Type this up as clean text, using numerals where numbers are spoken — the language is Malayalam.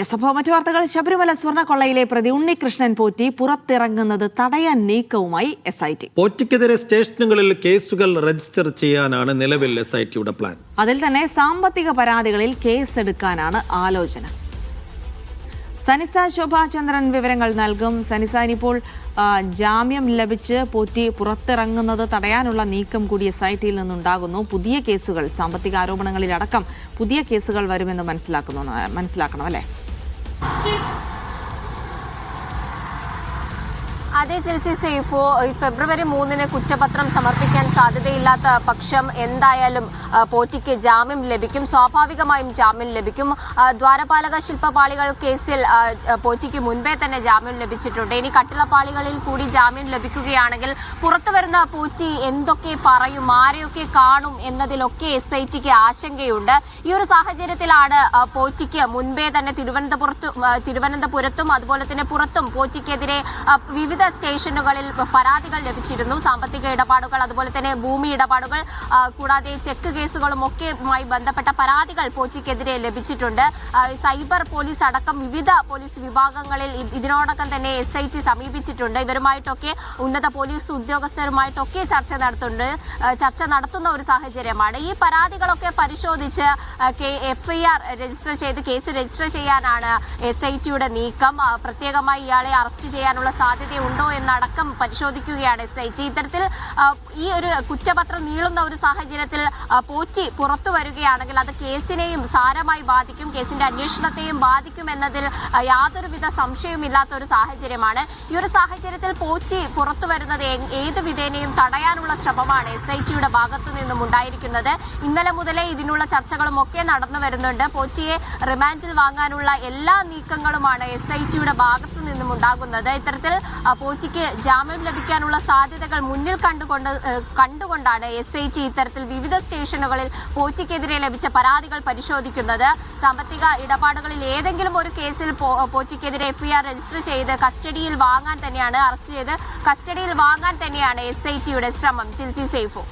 അപ്പോൾ മറ്റു വാർത്തകൾ. ശബരിമല സ്വർണ്ണക്കൊള്ളയിലെ പ്രതി ഉണ്ണികൃഷ്ണൻ പോറ്റി പുറത്തിറങ്ങുന്നത് തടയാൻ നീക്കവുമായി SIT. പോറ്റിക്കെതിരെ സ്റ്റേഷനുകളിൽ കേസുകൾ രജിസ്റ്റർ ചെയ്യാനാണ് നിലവിൽ SITയുടെ പ്ലാൻ. അതിൽ തന്നെ സാമ്പത്തിക പരാതികളിൽ കേസെടുക്കാനാണ് ആലോചന. സനിസ ശോഭാചന്ദ്രൻ വിവരങ്ങൾ നൽകും. സനിസ, ഇനിയിപ്പോൾ ജാമ്യം ലഭിച്ച് പോറ്റി പുറത്തിറങ്ങുന്നത് തടയാനുള്ള നീക്കം കൂടി SITയിൽ നിന്നുണ്ടാകുന്നു. പുതിയ കേസുകൾ, സാമ്പത്തിക ആരോപണങ്ങളിലടക്കം പുതിയ കേസുകൾ വരുമെന്ന് മനസ്സിലാക്കണം അല്ലേ? അതെ ചെൽസി സേഫു, ഫെബ്രുവരി 3 കുറ്റപത്രം സമർപ്പിക്കാൻ സാധ്യതയില്ലാത്ത പക്ഷം എന്തായാലും പോറ്റിക്ക് ജാമ്യം ലഭിക്കും. സ്വാഭാവികമായും ജാമ്യം ലഭിക്കും. ദ്വാരപാലക ശില്പപാളികൾ കേസിൽ പോറ്റിക്ക് മുൻപേ തന്നെ ജാമ്യം ലഭിച്ചിട്ടുണ്ട്. ഇനി കട്ടിളപ്പാളികളിൽ കൂടി ജാമ്യം ലഭിക്കുകയാണെങ്കിൽ പുറത്തുവരുന്ന പോറ്റി എന്തൊക്കെ പറയും, ആരെയൊക്കെ കാണും എന്നതിലൊക്കെ SITക്ക് ആശങ്കയുണ്ട്. ഈ ഒരു സാഹചര്യത്തിലാണ് പോറ്റിക്ക് മുൻപേ തന്നെ തിരുവനന്തപുരത്തും അതുപോലെ തന്നെ പുറത്തും പോറ്റിക്കെതിരെ വിവിധ സ്റ്റേഷനുകളിൽ പരാതികൾ ലഭിച്ചിരുന്നു. സാമ്പത്തിക ഇടപാടുകൾ, അതുപോലെ തന്നെ ഭൂമി ഇടപാടുകൾ, കൂടാതെ ചെക്ക് കേസുകളും ഒക്കെയുമായി ബന്ധപ്പെട്ട പരാതികൾ പോറ്റിക്കെതിരെ ലഭിച്ചിട്ടുണ്ട്. സൈബർ പോലീസ് അടക്കം വിവിധ പോലീസ് വിഭാഗങ്ങളിൽ ഇതിനോടകം തന്നെ SIT സമീപിച്ചിട്ടുണ്ട്. ഇവരുമായിട്ടൊക്കെ ഉന്നത പോലീസ് ഉദ്യോഗസ്ഥരുമായിട്ടൊക്കെ ചർച്ച നടത്തുന്ന ഒരു സാഹചര്യമാണ്. ഈ പരാതികളൊക്കെ പരിശോധിച്ച് FIR രജിസ്റ്റർ ചെയ്ത് കേസ് രജിസ്റ്റർ ചെയ്യാനാണ് SITയുടെ നീക്കം. പ്രത്യേകമായി ഇയാളെ അറസ്റ്റ് ചെയ്യാനുള്ള സാധ്യതയുണ്ടോ എന്നടക്കം പരിശോധിക്കുകയാണ് SIT. ഇത്തരത്തിൽ ഈ ഒരു കുറ്റപത്രം നീളുന്ന ഒരു സാഹചര്യത്തിൽ പോറ്റി പുറത്തു വരികയാണെങ്കിൽ അത് കേസിനെയും സാരമായി ബാധിക്കും, കേസിന്റെ അന്വേഷണത്തെയും ബാധിക്കും എന്നതിൽ യാതൊരുവിധ സംശയവുമില്ലാത്ത ഒരു സാഹചര്യമാണ്. ഈ ഒരു സാഹചര്യത്തിൽ പോറ്റി പുറത്തു വരുന്നത് ഏത് വിധേനയും തടയാനുള്ള ശ്രമമാണ് SITയുടെ ഭാഗത്തു നിന്നും ഉണ്ടായിരിക്കുന്നത്. ഇന്നലെ മുതലേ ഇതിനുള്ള ചർച്ചകളും ഒക്കെ നടന്നു വരുന്നുണ്ട്. പോറ്റിയെ റിമാൻഡിൽ വാങ്ങാനുള്ള എല്ലാ നീക്കങ്ങളുമാണ് SITയുടെ ഭാഗത്തു നിന്നും ഉണ്ടാകുന്നത്. ഇത്തരത്തിൽ പോറ്റിക്ക് ജാമ്യം ലഭിക്കാനുള്ള സാധ്യതകൾ മുന്നിൽ കണ്ടുകൊണ്ടാണ് SIT ഇത്തരത്തിൽ വിവിധ സ്റ്റേഷനുകളിൽ പോറ്റിക്കെതിരെ ലഭിച്ച പരാതികൾ പരിശോധിക്കുന്നത്. സാമ്പത്തിക ഇടപാടുകളിൽ ഏതെങ്കിലും ഒരു കേസിൽ പോറ്റിക്കെതിരെ FIR രജിസ്റ്റർ ചെയ്ത് കസ്റ്റഡിയിൽ വാങ്ങാൻ തന്നെയാണ്, അറസ്റ്റ് ചെയ്ത് കസ്റ്റഡിയിൽ വാങ്ങാൻ തന്നെയാണ് SITയുടെ ശ്രമം. ചിൽസി സേഫു.